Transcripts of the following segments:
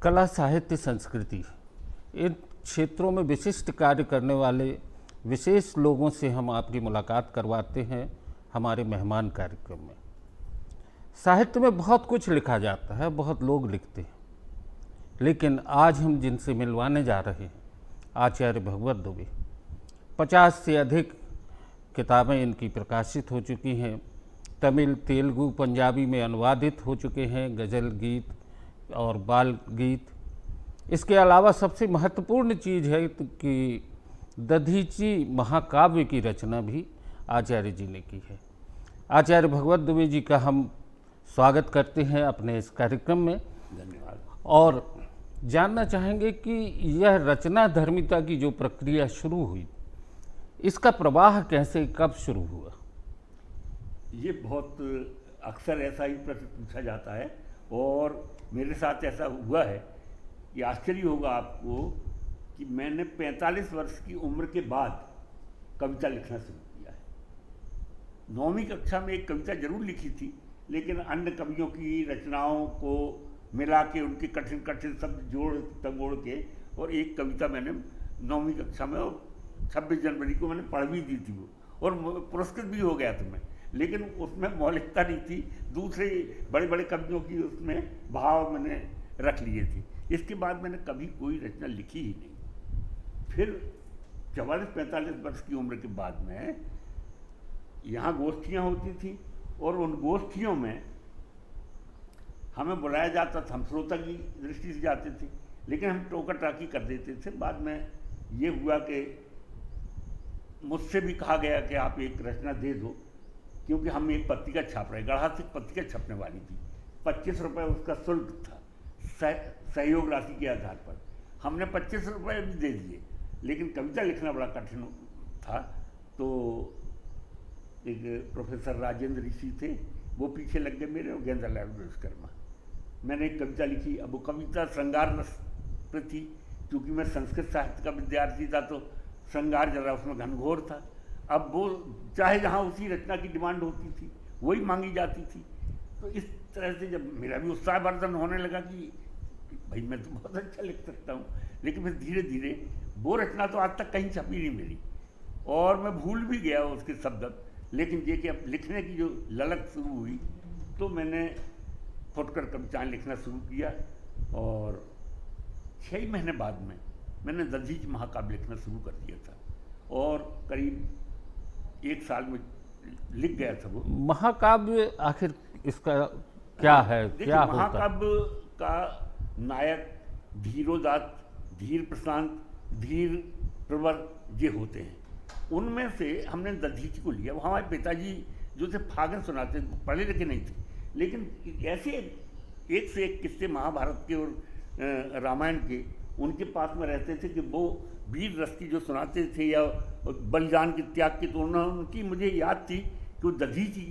कला, साहित्य, संस्कृति, इन क्षेत्रों में विशिष्ट कार्य करने वाले विशेष लोगों से हम आपकी मुलाकात करवाते हैं हमारे मेहमान कार्यक्रम में। साहित्य में बहुत कुछ लिखा जाता है, बहुत लोग लिखते हैं, लेकिन आज हम जिनसे मिलवाने जा रहे हैं आचार्य भगवत दुबे। 50 से अधिक किताबें इनकी प्रकाशित हो चुकी हैं, तमिल, तेलुगु, पंजाबी में अनुवादित हो चुके हैं, गज़ल, गीत और बाल गीत। इसके अलावा सबसे महत्वपूर्ण चीज़ है कि दधीची महाकाव्य की रचना भी आचार्य जी ने की है। आचार्य भगवत दुबे जी का हम स्वागत करते हैं अपने इस कार्यक्रम में। धन्यवाद। और जानना चाहेंगे कि यह रचना धर्मिता की जो प्रक्रिया शुरू हुई, इसका प्रवाह कैसे, कब शुरू हुआ? ये बहुत अक्सर ऐसा ही प्रश्न पूछा जाता है और मेरे साथ ऐसा हुआ है कि आश्चर्य होगा आपको कि मैंने 45 वर्ष की उम्र के बाद कविता लिखना शुरू किया है। 9वीं कक्षा में एक कविता जरूर लिखी थी, लेकिन अन्य कवियों की रचनाओं को मिला के उनके कठिन कठिन शब्द जोड़ तगोड़ के और एक कविता मैंने 9वीं कक्षा में और 26 जनवरी को मैंने पढ़ भी दी थी वो, और पुरस्कृत भी हो गया था मैं। लेकिन उसमें मौलिकता नहीं थी, दूसरे बड़े बड़े कवियों की उसमें भाव मैंने रख लिए थे। इसके बाद मैंने कभी कोई रचना लिखी ही नहीं। फिर 44-45 वर्ष की उम्र के बाद में यहाँ गोष्ठियाँ होती थी और उन गोष्ठियों में हमें बुलाया जाता था। हम श्रोता की दृष्टि से जाते थे, लेकिन हम टोका टाकी कर देते थे। बाद में ये हुआ कि मुझसे भी कहा गया कि आप एक रचना दे दो, क्योंकि हम एक पत्रिका छाप रहे, गढ़ा से पत्रिका छपने वाली थी। 25 रुपये उसका शुल्क था सहयोग राशि के आधार पर। हमने 25 रुपये भी दे दिए, लेकिन कविता लिखना बड़ा कठिन था। तो एक प्रोफेसर राजेंद्र ऋषि थे, वो पीछे लग गए मेरे, और गेंद्रलाल विश्वकर्मा। मैंने एक कविता लिखी। अब वो कविता श्रृंगार रस पर थी, क्योंकि मैं संस्कृत साहित्य का विद्यार्थी था, तो श्रृंगार जरा उसमें घनघोर था। अब वो चाहे जहाँ उसी रचना की डिमांड होती थी वही मांगी जाती थी। तो इस तरह से जब मेरा भी उत्साहवर्धन होने लगा कि भाई मैं तो बहुत अच्छा लिख सकता हूँ, लेकिन फिर धीरे धीरे वो रचना तो आज तक कहीं छपी नहीं मेरी, और मैं भूल भी गया उसके शब्द। लेकिन ये कि अब लिखने की जो ललक शुरू हुई, तो मैंने फुटकर कविताएँ लिखना शुरू किया, और 6 महीने बाद में मैंने दधीच महाकाव्य लिखना शुरू कर दिया था, और करीब 1 साल में लिख गया था वो महाकाव्य। आखिर इसका क्या है, क्या होता है? महाकाव्य का नायक धीरोदात, धीर प्रशांत, धीर प्रवर ये होते हैं। उनमें से हमने दधीच को लिया। वो हमारे पिताजी जो थे फागन सुनाते, पढ़े लिखे नहीं थे, लेकिन ऐसे एक से एक किस्से महाभारत के और रामायण के उनके पास में रहते थे कि वो वीर रस की जो सुनाते थे या बलिदान के त्याग की, तो उनकी मुझे याद थी कि वो दधीची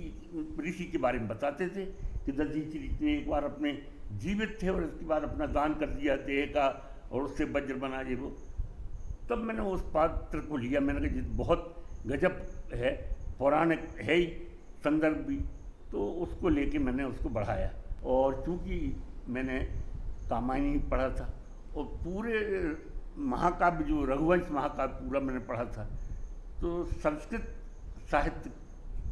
ऋषि के बारे में बताते थे कि दधीची ऋषि ने एक बार अपने जीवित थे और इसके बाद अपना दान कर दिया देह का, और उससे वज्र बना जे वो। तब मैंने उस पात्र को लिया। मैंने कहा बहुत गजब है, पौराणिक है ही संदर्भ भी, तो उसको लेके मैंने उसको बढ़ाया। और चूँकि मैंने कामायनी पढ़ा था और पूरे महाकाव्य जो रघुवंश महाकाव्य पूरा मैंने पढ़ा था, तो संस्कृत साहित्य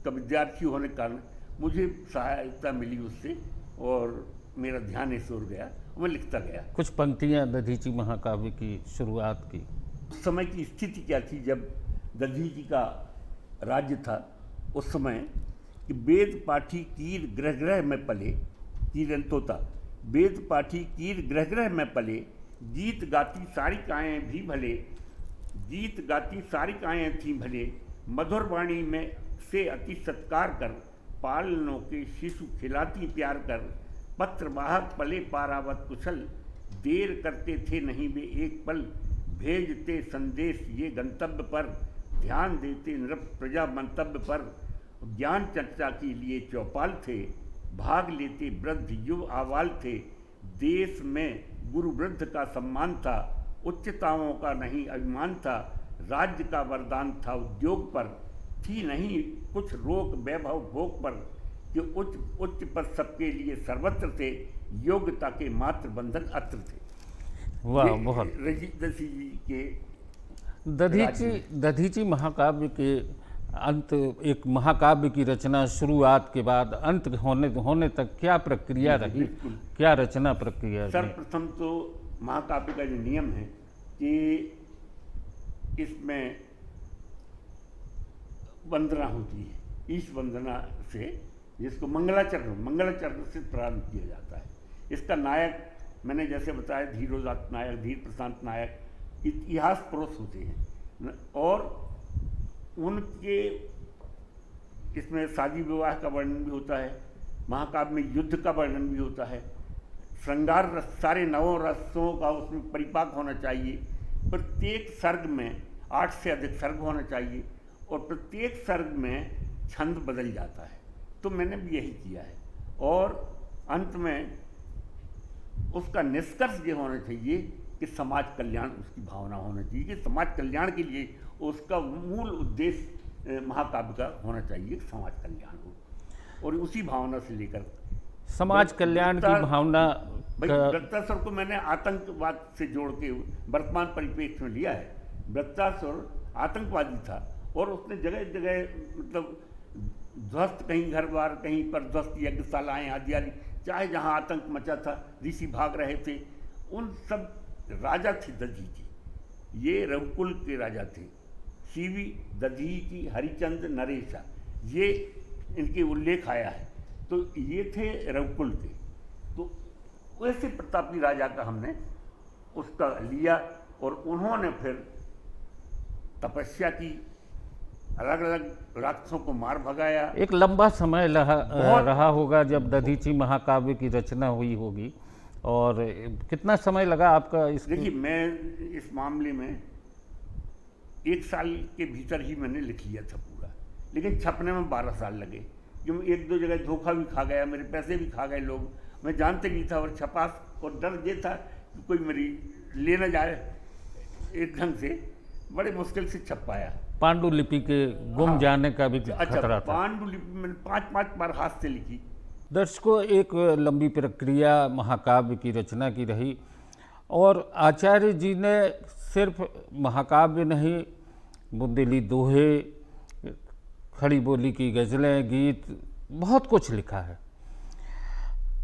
का विद्यार्थी होने के कारण मुझे सहायता मिली उससे, और मेरा ध्यान इस ओर गया, मैं लिखता गया। कुछ पंक्तियाँ दधीची महाकाव्य की शुरुआत की। उस समय की स्थिति क्या थी जब दधीची का राज्य था? उस समय कि वेद पाठी कीर ग्रह ग्रह में पले, कीरंतोता, वेद पाठी कीर ग्रह ग्रह में पले, गीत गाती सारिकाएँ भी भले, गीत गाती सारिकाएँ थी भले, मधुर वाणी में से अति सत्कार कर, पालनों के शिशु खिलाती प्यार कर, पत्र वाहक पले पारावत कुशल, देर करते थे नहीं वे एक पल, भेजते संदेश ये गंतव्य पर, ध्यान देते नृप प्रजा मंतव्य पर, ज्ञान चर्चा के लिए चौपाल थे, भाग लेते वृद्ध युव आवाल थे, देश में गुरु वृद्ध का सम्मान था, उच्चताओं का नहीं अभिमान था, राज्य का वरदान था उद्योग पर, थी नहीं कुछ रोक वैभव भोग पर, कि उच्च उच्च पद सबके लिए सर्वत्र थे, योग्यता के मात्र बंधन अत्र थे। वाह, ये बहुत। दसी जी के दधीची महाकाव्य के अंत, एक महाकाव्य की रचना शुरुआत के बाद अंत होने तक क्या प्रक्रिया रही, बिल्कुल। क्या रचना प्रक्रिया रही? सर्वप्रथम तो महाकाव्य का जो नियम है कि इसमें वंदना होती है, ईश वंदना से, जिसको मंगलाचरण से प्रारंभ किया जाता है। इसका नायक मैंने जैसे बताया धीरोदात्त नायक, धीर प्रशांत नायक इतिहास पुरुष होते हैं और उनके इसमें शादी विवाह का वर्णन भी होता है, महाकाव्य में युद्ध का वर्णन भी होता है, श्रृंगार रस, सारे नवों रसों का उसमें परिपाक होना चाहिए, प्रत्येक सर्ग में 8 से अधिक सर्ग होना चाहिए और प्रत्येक सर्ग में छंद बदल जाता है। तो मैंने भी यही किया है और अंत में उसका निष्कर्ष ये होना चाहिए कि समाज कल्याण उसकी भावना होना चाहिए, कि समाज कल्याण के लिए उसका मूल उद्देश्य महाकाव्य का होना चाहिए कि समाज कल्याण हो और उसी भावना से लेकर समाज कल्याण की भावना भाई वृत्तासुर को मैंने आतंकवाद से जोड़ के वर्तमान परिप्रेक्ष्य में लिया है। वृत्तासुर आतंकवादी था और उसने जगह जगह मतलब ध्वस्त, कहीं घर बार, कहीं पर ध्वस्त यज्ञशालाएँ आदि आदि, चाहे जहाँ आतंक मचा था, ऋषि भाग रहे थे, उन सब राजा थे दधीची, ये रघुकुल के राजा थे, सीवी, दधीची, हरिचंद, नरेशा, ये इनके उल्लेख आया है। तो ये थे रघुकुल के। तो वैसे प्रतापी राजा का हमने उसका लिया और उन्होंने फिर तपस्या की, अलग अलग राक्षसों को मार भगाया। एक लंबा समय रहा होगा जब दधीची महाकाव्य की रचना हुई होगी, और कितना समय लगा आपका इस? देखिए, मैं इस मामले में 1 साल के भीतर ही मैंने लिख लिया था पूरा, लेकिन छपने में 12 साल लगे, क्योंकि 1-2 जगह धोखा भी खा गया, मेरे पैसे भी खा गए लोग, मैं जानते नहीं था और छपा, और डर ये था कि कोई मेरी ले न जाए, एक ढंग से बड़े मुश्किल से छप पाया। पांडुलिपि के गुम जाने का भी अच्छा, खतरा था। पांडुलिपि मैंने 5-5 बार हाथ से लिखी। दर्शकों, एक लंबी प्रक्रिया महाकाव्य की रचना की रही और आचार्य जी ने सिर्फ महाकाव्य नहीं, बुंदेली दोहे, खड़ी बोली की गज़लें, गीत, बहुत कुछ लिखा है।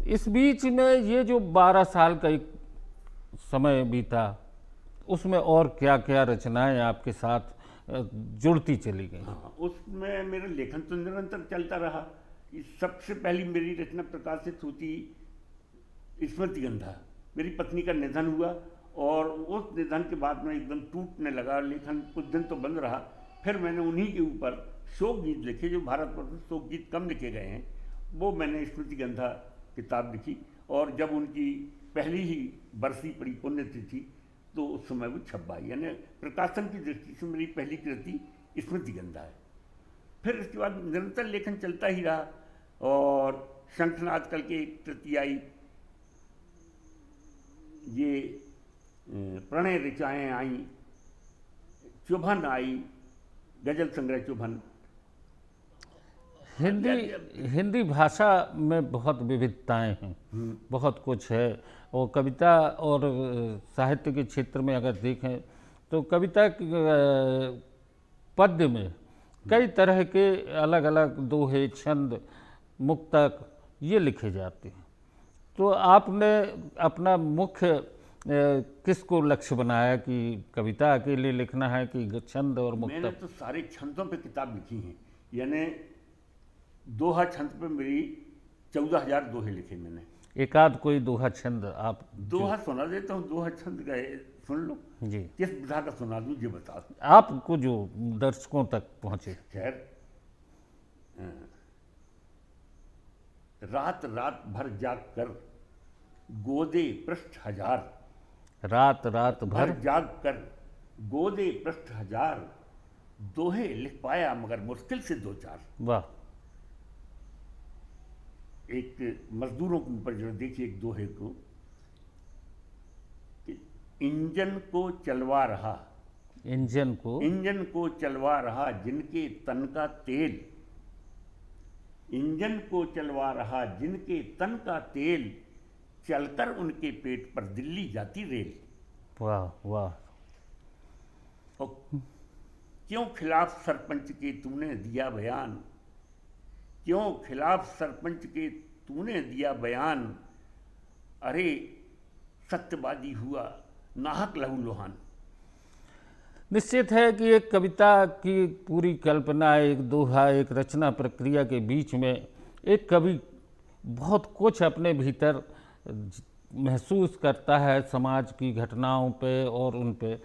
इस बीच में ये जो 12 साल का एक समय बीता, उसमें और क्या क्या रचनाएं आपके साथ जुड़ती चली गई? हाँ, उसमें मेरा लेखन तो निरंतर चलता रहा। सबसे पहली मेरी रचना प्रकाशित होती स्मृति गंधा, मेरी पत्नी का निधन हुआ और उस निधन के बाद में एकदम टूटने लगा लेखन, कुछ दिन तो बंद रहा। फिर मैंने उन्हीं के ऊपर शोक गीत लिखे, जो भारत में शोक गीत कम लिखे गए हैं, वो मैंने स्मृति गंधा किताब लिखी और जब उनकी पहली ही बरसी पड़ी पुण्यतिथि, तो उस समय वो छप आई। यानी प्रकाशन की दृष्टि से मेरी पहली कृति स्मृति गंधा है। फिर इसके बाद निरंतर लेखन चलता ही रहा और शंखनाद कल की एक कृति आई, ये प्रणय ऋचाएँ आई, चुभन आई, गजल संग्रह चुभन। हिंदी भाषा में बहुत विविधताएं हैं, बहुत कुछ है। और कविता और साहित्य के क्षेत्र में अगर देखें तो कविता पद्य में कई तरह के अलग अलग दोहे, छंद, मुक्तक ये लिखे जाते हैं। तो आपने अपना मुख्य किसको लक्ष्य बनाया कि कविता अकेले लिखना है कि छंद और मुक्तक? मैंने तो सारे छंदों पे किताब लिखी हैं, यानी दोहा छंद पे मेरी 14,000 दोहे लिखे मैंने। एक आध कोई दोहा छंद आप? दोहा सुना देता हूँ, दोहा छंद का सुन लो जी। किस विधा का सुना दूँ ये बता दूँ आपको, जो दर्शकों तक पहुँचे। खैर, रात रात भर जाग कर गोदे पृष्ठ हजार, रात रात भर जाग कर गोदे पृष्ठ हजार, दोहे लिख पाया मगर मुश्किल से 2-4। वाह। एक मजदूरों के ऊपर जो देखिए एक दोहे को, कि इंजन को चलवा रहा, इंजन को चलवा रहा जिनके तन का तेल, इंजन को चलवा रहा जिनके तन का तेल, चलकर उनके पेट पर दिल्ली जाती रेल। वाह वाह। और क्यों खिलाफ सरपंच के तूने दिया बयान, क्यों खिलाफ सरपंच के तूने दिया बयान, अरे सत्यवादी हुआ नाहक लहू लुहान। निश्चित है कि एक कविता की पूरी कल्पना, एक दोहा, एक रचना प्रक्रिया के बीच में एक कवि बहुत कुछ अपने भीतर महसूस करता है समाज की घटनाओं पे और उन पे।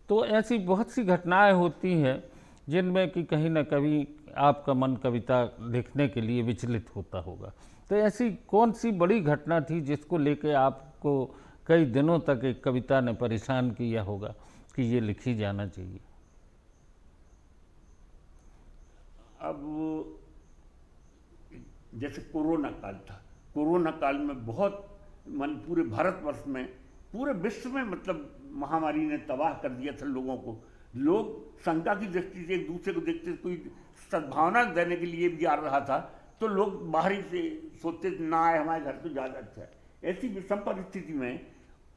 तो ऐसी बहुत सी घटनाएं होती हैं जिनमें कि कहीं ना कहीं आपका मन कविता लिखने के लिए विचलित होता होगा। तो ऐसी कौन सी बड़ी घटना थी जिसको लेके आपको कई दिनों तक एक कविता ने परेशान किया होगा कि ये लिखी जाना चाहिए? अब जैसे कोरोना काल था, कोरोना काल में बहुत पूरे भारतवर्ष में, पूरे विश्व में मतलब महामारी ने तबाह कर दिया था लोगों को। लोग शंका की दृष्टि से एक दूसरे को देखते, कोई सद्भावना देने के लिए भी आ रहा था तो लोग बाहर ही से सोचते ना आए, हमारे घर तो ज़्यादा अच्छा है। ऐसी विषम परिस्थिति में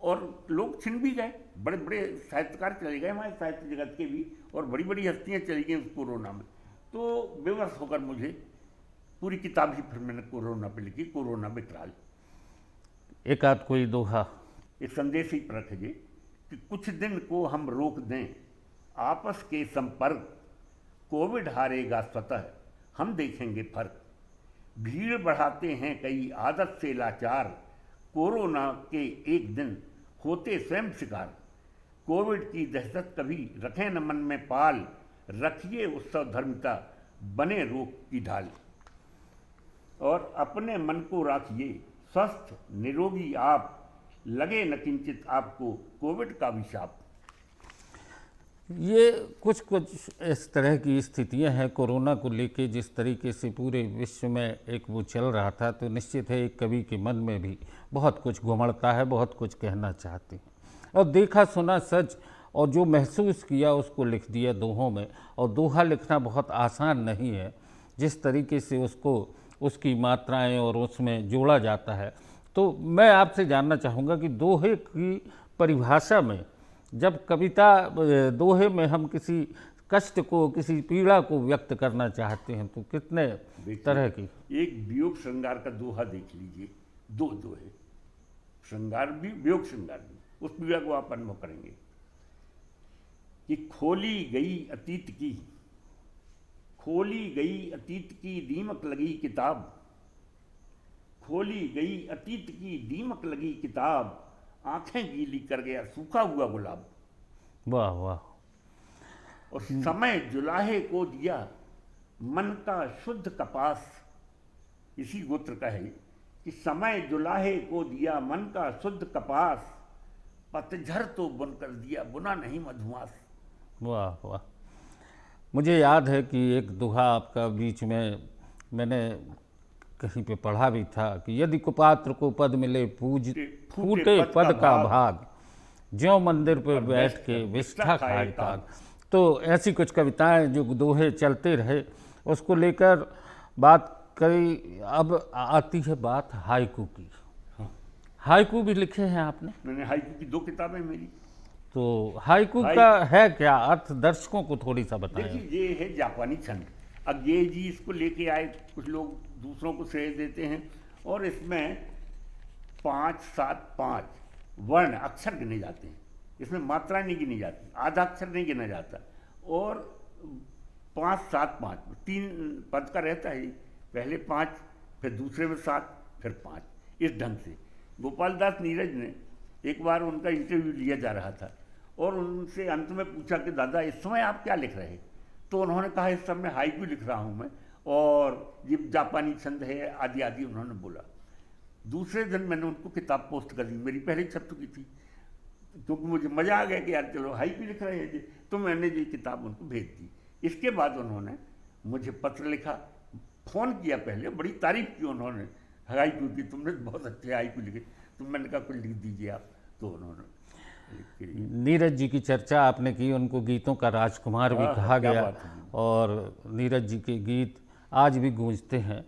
और लोग छिन भी गए, बड़े बड़े साहित्यकार चले गए हमारे साहित्य जगत के भी, और बड़ी बड़ी हस्तियाँ चली गई उस कोरोना में। तो बेबस होकर मुझे पूरी किताब ही फिर मैंने कोरोना पे लिखी, कोरोना विकराल। एक आध कोई दोहा? एक संदेश ही पर रखिए कि कुछ दिन को हम रोक दें आपस के संपर्क, कोविड हारेगा स्वतः हम देखेंगे फर्क। भीड़ बढ़ाते हैं कई आदत से लाचार, कोरोना के एक दिन होते स्वयं शिकार। कोविड की दहशत कभी रखें न मन में पाल, रखिए उत्सव धर्मिता बने रोग की ढाल। और अपने मन को राखिए स्वस्थ निरोगी आप, लगे न किंचित आपको कोविड का विषाप। ये कुछ कुछ इस तरह की स्थितियां हैं कोरोना को लेके, जिस तरीके से पूरे विश्व में एक वो चल रहा था। तो निश्चित है एक कवि के मन में भी बहुत कुछ घुमड़ता है, बहुत कुछ कहना चाहते हैं, और देखा सुना सच और जो महसूस किया उसको लिख दिया दोहों में। और दोहा लिखना बहुत आसान नहीं है, जिस तरीके से उसको उसकी मात्राएं और उसमें जोड़ा जाता है। तो मैं आपसे जानना चाहूँगा कि दोहे की परिभाषा में, जब कविता दोहे में हम किसी कष्ट को, किसी पीड़ा को व्यक्त करना चाहते हैं तो कितने तरह की? एक वियोग श्रृंगार का दोहा देख लीजिए, दो दोहे, श्रृंगार भी वियोग श्रृंगार भी, उस पीड़ा को आप अनुभव करेंगे कि खोली गई अतीत की, खोली गई अतीत की दीमक लगी किताब, खोली गई अतीत की दीमक लगी किताब, आंखें गीली कर गया सूखा हुआ गुलाब। वाह वाह। और समय जुलाहे को दिया मन का शुद्ध कपास, इसी गोत्र का है कि समय जुलाहे को दिया मन का शुद्ध कपास, पतझर तो बुन कर दिया बुना नहीं मधुमास। वाह वाह। मुझे याद है कि एक दोहा आपका बीच में मैंने कहीं पे पढ़ा भी था कि यदि कुपात्र को पद मिले पूज फूटे पद का भाग, ज्यों मंदिर पे बैठ के विष्ठा खाए काग। तो ऐसी कुछ कविताएं जो दोहे चलते रहे, उसको लेकर बात करी। अब आती है बात हाइकू की। हाइकू भी लिखे हैं आपने? मैंने हाइकू की 2 किताबें मेरी। तो हाइकू का है क्या अर्थ, दर्शकों को थोड़ी सा बताएं। देखिए ये है जापानी छंद। अब ये जी इसको लेके आए, कुछ लोग दूसरों को श्रेय देते हैं, और इसमें 5, 7, 5 वर्ण अक्षर गिने जाते हैं, इसमें मात्राएं नहीं गिनी जाती, आधा अक्षर नहीं गिना जाता, और 5, 7, 5 3 पद का रहता है, पहले 5 फिर दूसरे में 7 फिर 5, इस ढंग से। गोपाल दास नीरज ने एक बार उनका इंटरव्यू लिया जा रहा था और उनसे अंत में पूछा कि दादा इस समय आप क्या लिख रहे हैं? तो उन्होंने कहा इस समय हाइकू लिख रहा हूँ मैं, और ये जापानी छंद है आदि आदि उन्होंने बोला। दूसरे दिन मैंने उनको किताब पोस्ट कर दी, मेरी पहली छप चुकी थी, क्योंकि मुझे मज़ा आ गया कि यार चलो हाइकू लिख रहे हैं जी, तो मैंने ये किताब उनको भेज दी। इसके बाद उन्होंने मुझे पत्र लिखा, फ़ोन किया, पहले बड़ी तारीफ की उन्होंने हाइकू की, तुमने बहुत अच्छे हाइकू लिखे। तो मैंने कहा कुछ लिख दीजिए आप, तो उन्होंने। नीरज जी की चर्चा आपने की, उनको गीतों का राजकुमार भी कहा गया, और नीरज जी के गीत आज भी गूंजते हैं।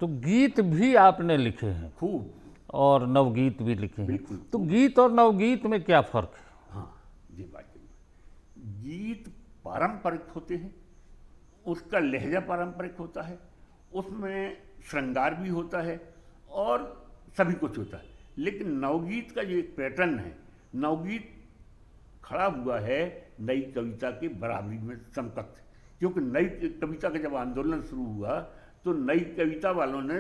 तो गीत भी आपने लिखे हैं खूब, और नवगीत भी लिखे हैं। तो गीत और नवगीत में क्या फ़र्क है? हाँ ये बात कही। गीत पारंपरिक होते हैं, उसका लहजा पारंपरिक होता है, उसमें श्रृंगार भी होता है और सभी कुछ होता है। लेकिन नवगीत का जो एक पैटर्न है, नवगीत खड़ा हुआ है नई कविता के बराबरी में समकक्ष। क्योंकि नई कविता का जब आंदोलन शुरू हुआ तो नई कविता वालों ने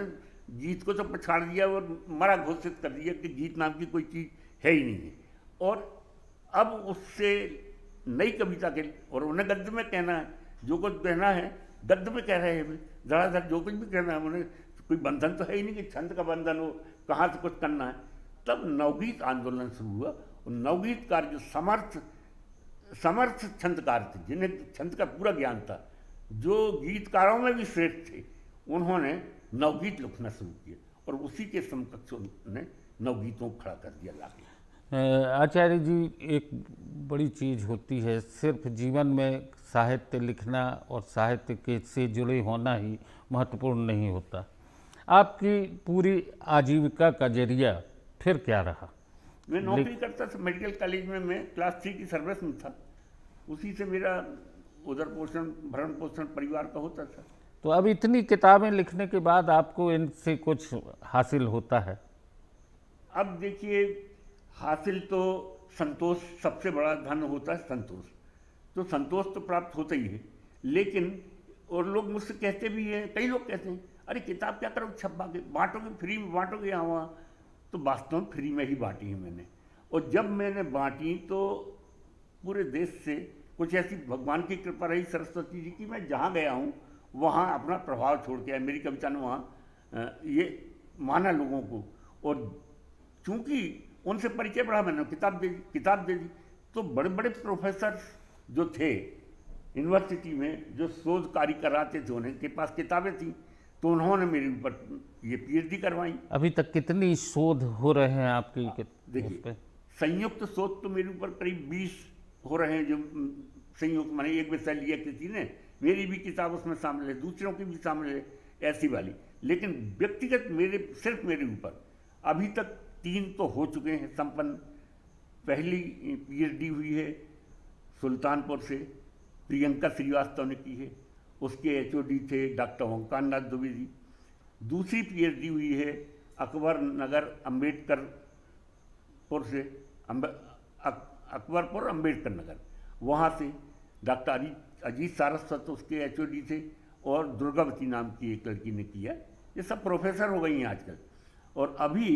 गीत को तो पछाड़ दिया और मरा घोषित कर दिया कि गीत नाम की कोई चीज़ है ही नहीं है। और अब उससे नई कविता के, और उन्हें गद्य में कहना है, जो कुछ कहना है गद्य में कह रहे हैं, धड़ाधड़ जो कुछ भी कहना है उन्हें, कोई बंधन तो है ही नहीं कि छंद का बंधन हो, कहाँ से कुछ करना है। तब नवगीत आंदोलन शुरू हुआ और नवगीतकार जो समर्थ छंदकार थे, जिन्हें छंद का पूरा ज्ञान था, जो गीतकारों में भी श्रेष्ठ थे, उन्होंने नवगीत लिखना शुरू किया और उसी के समकक्ष ने नवगीतों को खड़ा कर दिया लाके। आचार्य जी, एक बड़ी चीज़ होती है, सिर्फ जीवन में साहित्य लिखना और साहित्य के से जुड़े होना ही महत्वपूर्ण नहीं होता। आपकी पूरी आजीविका का जरिया फिर क्या रहा? मैं नौकरी करता था मेडिकल कॉलेज में, मैं क्लास 3 की सर्विस में था, उसी से मेरा उधर पोषण भरण पोषण परिवार का होता था। तो अब इतनी किताबें लिखने के बाद आपको इनसे कुछ हासिल होता है? अब देखिए, हासिल तो संतोष, सबसे बड़ा धन होता है संतोष, तो संतोष तो प्राप्त होता ही है। लेकिन और लोग मुझसे कहते भी हैं, कई लोग कहते हैं, अरे किताब क्या करो, छपा के बांटोगे, फ्री में बांटोगे यहाँ वहाँ। तो वास्तव में फ्री में ही बांटी है मैंने। और जब मैंने बांटी तो पूरे देश से कुछ ऐसी भगवान की कृपा रही सरस्वती जी की, मैं जहाँ गया हूँ वहाँ अपना प्रभाव छोड़ के आया। मेरी कविता ने वहाँ ये माना लोगों को, और चूँकि उनसे परिचय बढ़ा, मैंने किताब दे दी। तो बड़े बड़े प्रोफेसर जो थे यूनिवर्सिटी में, जो शोध कार्य कराते थे, उनके पास किताबें थी, तो उन्होंने मेरे ऊपर ये PhD करवाई। अभी तक कितनी शोध हो रहे हैं आपकी? देखिए, संयुक्त शोध तो मेरे ऊपर करीब 20 हो रहे हैं, जो संयुक्त माने एक विषय लिया किसी ने, मेरी भी किताब उसमें शामिल है, दूसरों की भी शामिल है, ऐसी वाली। लेकिन व्यक्तिगत सिर्फ मेरे ऊपर अभी तक 3 तो हो चुके हैं संपन्न। पहली PhD हुई है सुल्तानपुर से, प्रियंका श्रीवास्तव ने की है, उसके HOD थे डॉक्टर ओंकार नाथ दुबे जी। दूसरी PhD हुई है अकबर नगर अम्बेडकरपुर से, अकबरपुर अम्बेडकर नगर, वहाँ से डॉक्टर अजीत सारस्वत उसके HOD थे, और दुर्गावती नाम की एक लड़की ने किया। ये सब प्रोफेसर हो गई हैं आजकल। और अभी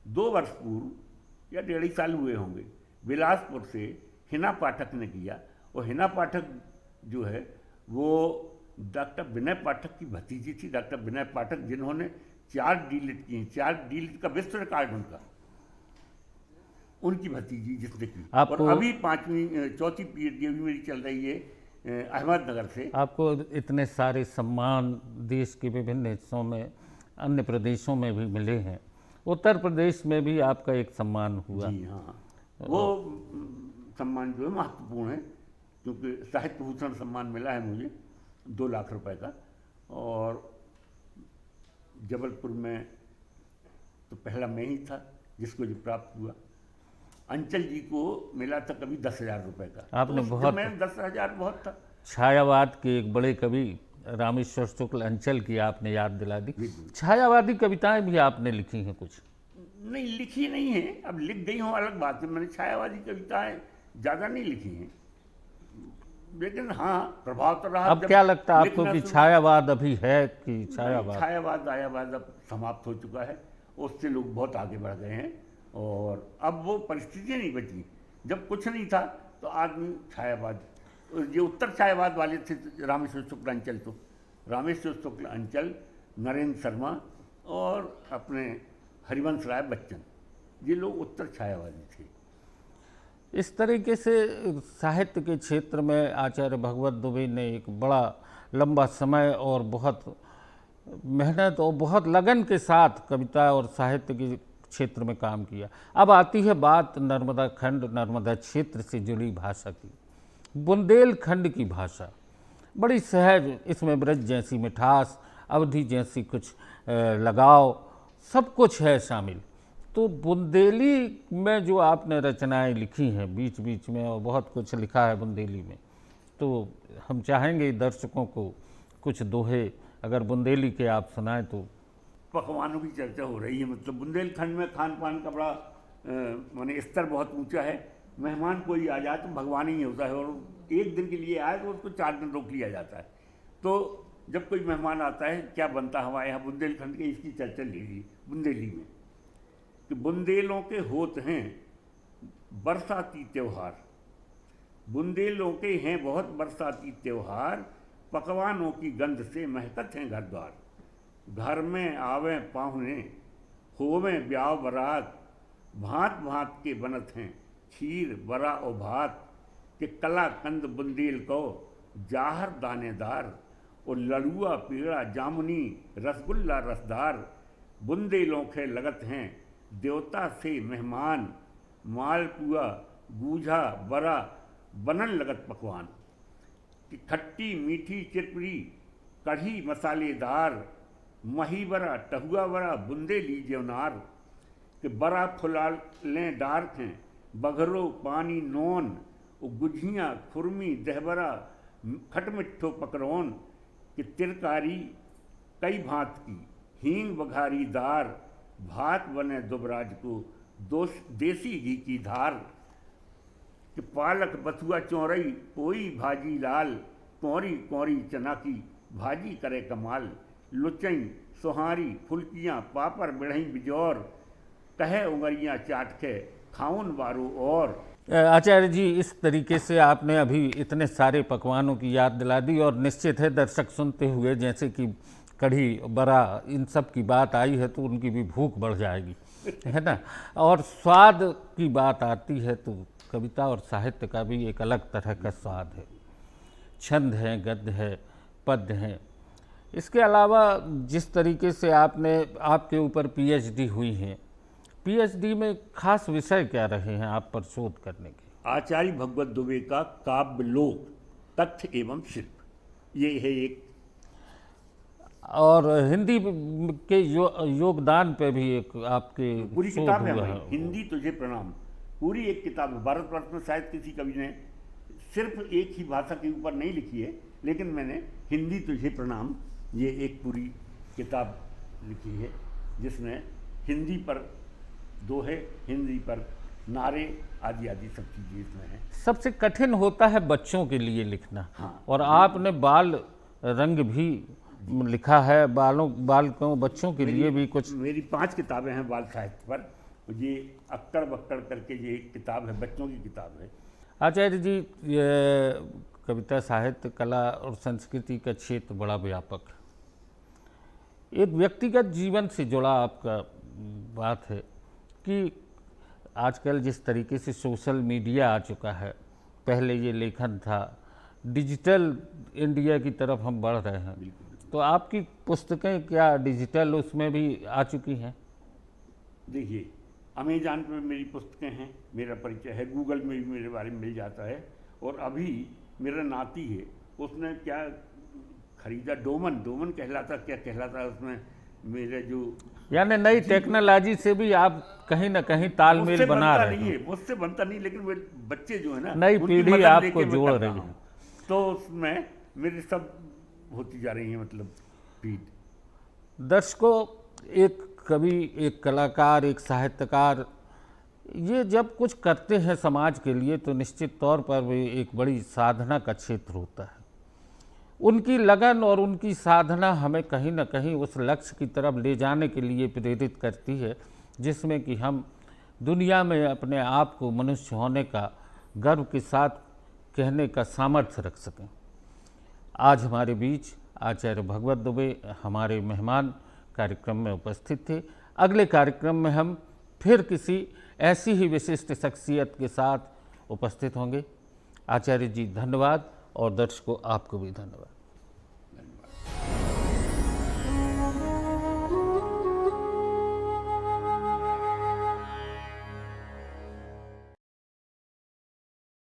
2 वर्ष पूर्व या 1.5 साल हुए होंगे, बिलासपुर से हिना पाठक ने किया। और हिना पाठक जो है वो डॉक्टर विनय पाठक की भतीजी थी। डॉक्टर विनय पाठक जिन्होंने 4 D.Litt की, 4 D.Litt का विश्व रिकॉर्ड उनका, उनकी भतीजी जिसने की। और अभी 4थी PhD अभी मेरी चल रही है अहमदनगर से। आपको इतने सारे सम्मान देश के विभिन्न हिस्सों में, अन्य प्रदेशों में भी मिले हैं। उत्तर प्रदेश में भी आपका एक सम्मान हुआ। जी हाँ, वो सम्मान जो है महत्वपूर्ण है, क्योंकि साहित्य भूषण सम्मान मिला है मुझे 2 लाख रुपए का। और जबलपुर में तो पहला मैं ही था जिसको जो प्राप्त हुआ। अंचल जी को मिला था कभी 10,000 रुपए का। आपने तो बहुत, मैं 10,000 बहुत था। छायावाद के एक बड़े कवि रामेश्वर शुक्ल अंचल की आपने याद दिला दी। छायावादी कविताएं भी आपने लिखी हैं कुछ? नहीं, लिखी नहीं है, अब लिख गई हूँ अलग बात है। मैंने छायावादी कविताएं ज़्यादा नहीं लिखी हैं, लेकिन हाँ प्रभाव तो रहा। अब क्या लगता है आपको कि छायावाद अभी है कि छायावाद आयावाद अब समाप्त हो चुका है, उससे लोग बहुत आगे बढ़ गए हैं। और अब वो परिस्थितियाँ नहीं बची। जब कुछ नहीं था तो आदमी छायावाद, ये उत्तर छायावाद वाले थे रामेश्वर शुक्ल अंचल, तो रामेश्वर शुक्ल अंचल, नरेंद्र शर्मा और अपने हरिवंश राय बच्चन, ये लोग उत्तर छायावादी थे। इस तरीके से साहित्य के क्षेत्र में आचार्य भगवत दुबे ने एक बड़ा लंबा समय और बहुत मेहनत और बहुत लगन के साथ कविता और साहित्य के क्षेत्र में काम किया। अब आती है बात नर्मदा खंड, नर्मदा क्षेत्र से जुड़ी भाषा की। बुंदेलखंड की भाषा बड़ी सहज, इसमें ब्रज जैसी मिठास, अवधि जैसी कुछ लगाव, सब कुछ है शामिल। तो बुंदेली में जो आपने रचनाएं लिखी हैं बीच बीच में, और बहुत कुछ लिखा है बुंदेली में, तो हम चाहेंगे दर्शकों को कुछ दोहे अगर बुंदेली के आप सुनाएं तो। पकवानों की चर्चा हो रही है, मतलब बुंदेलखंड में खान पान का बड़ा माने स्तर बहुत ऊंचा है। मेहमान कोई आ जाए तो भगवान ही होता है, और एक दिन के लिए आए तो उसको 4 दिन रोक लिया जाता है। तो जब कोई मेहमान आता है क्या बनता है हमारे यहाँ बुंदेलखंड के, इसकी चर्चा लीजिए बुंदेली में कि बुंदेलों के होत हैं बरसाती त्यौहार, बुंदेलों के हैं बहुत बरसाती त्यौहार, पकवानों की गंध से महकत हैं घर द्वार, घर में आवें पाहुने होवें ब्याह बरात, भांत भांत के बनत हैं खीर बरा और भात, के कला कंद बुंदेल को जाहर दानेदार, और लड़ुआ पेड़ा जामुनी रसगुल्ला रसदार, बुंदेलों के लगत हैं देवता से मेहमान, मालपुआ गूझा बरा बनन लगत पकवान, कि खट्टी मीठी चिरपड़ी कढ़ी मसालेदार, मही बरा टहुआ बरा बुंदेली जेवनार, कि बरा फुला लें डार्क हैं बघरो पानी नोन, गुझियाँ खुरमी दहबरा खटमिठो पकड़ौन, कि तिरकारी कई भांत की हींग बघारी दार, भात बने दुबराज को देसी घी की धार, कि पालक बथुआ चौरई पोई भाजी लाल, कौरी कौरी चना की भाजी करे कमाल, लुचई सोहारी फुलकियाँ पापड़ बिढ़ई बिजौर, कहे उंगरियाँ चाट के खाउन बारू और। आचार्य जी, इस तरीके से आपने अभी इतने सारे पकवानों की याद दिला दी, और निश्चित है दर्शक सुनते हुए जैसे कि कढ़ी बड़ा इन सब की बात आई है तो उनकी भी भूख बढ़ जाएगी, है ना। और स्वाद की बात आती है तो कविता और साहित्य का भी एक अलग तरह का स्वाद है, छंद है, गद्य है, पद्य हैं। इसके अलावा जिस तरीके से आपके ऊपर पीएचडी हुई है, पीएचडी में खास विषय क्या रहे हैं आप पर शोध करने के? आचार्य भगवत दुबे का काव्य लोक तथ्य एवं शिल्प, ये है एक। और हिंदी के योगदान पे भी एक आपके पूरी किताब है भाई, हिंदी तुझे प्रणाम, पूरी एक किताब है। भारतवर्ष में शायद किसी कवि ने सिर्फ एक ही भाषा के ऊपर नहीं लिखी है, लेकिन मैंने हिंदी तुझे प्रणाम ये एक पूरी किताब लिखी है, जिसमें हिंदी पर दोहे, हिंदी पर नारे आदि आदि सब चीज़ें इसमें हैं। सबसे कठिन होता है बच्चों के लिए लिखना, हाँ, और आपने बाल रंग भी लिखा है, बालकों बच्चों के लिए भी कुछ। मेरी 5 किताबें हैं बाल साहित्य पर, ये अक्कड़ बक्कड़ करके ये एक किताब है, बच्चों की किताब है। आचार्य जी, ये कविता साहित्य कला और संस्कृति का क्षेत्र बड़ा व्यापक है। एक व्यक्तिगत जीवन से जुड़ा आपका बात है कि आजकल जिस तरीके से सोशल मीडिया आ चुका है, पहले ये लेखन था, डिजिटल इंडिया की तरफ हम बढ़ रहे हैं, तो आपकी पुस्तकें क्या डिजिटल उसमें भी आ चुकी हैं? देखिए, अमेज़न पे मेरी पुस्तकें हैं, मेरा परिचय है, गूगल में भी मेरे बारे में मिल जाता है, और अभी मेरा नाती है उसने क्या खरीदा, डोमन कहलाता, क्या कहलाता है उसमें मेरे जो, यानी नई टेक्नोलॉजी से भी आप कहीं ना कहीं तालमेल बना रहे हैं। मुझसे बनता नहीं, लेकिन वे बच्चे जो है ना, नई पीढ़ी आपको जोड़ रही है, तो उसमें मेरे सब होती जा रही है, मतलब फीड। दर्शकों, एक कवि, एक कलाकार, एक साहित्यकार, ये जब कुछ करते हैं समाज के लिए तो निश्चित तौर पर वे एक बड़ी साधना का क्षेत्र होता है। उनकी लगन और उनकी साधना हमें कहीं ना कहीं उस लक्ष्य की तरफ ले जाने के लिए प्रेरित करती है, जिसमें कि हम दुनिया में अपने आप को मनुष्य होने का गर्व के साथ कहने का सामर्थ्य रख सकें। आज हमारे बीच आचार्य भगवत दुबे हमारे मेहमान कार्यक्रम में उपस्थित थे। अगले कार्यक्रम में हम फिर किसी ऐसी ही विशिष्ट शख्सियत के साथ उपस्थित होंगे। आचार्य जी धन्यवाद, और दर्शकों आपको भी धन्यवाद।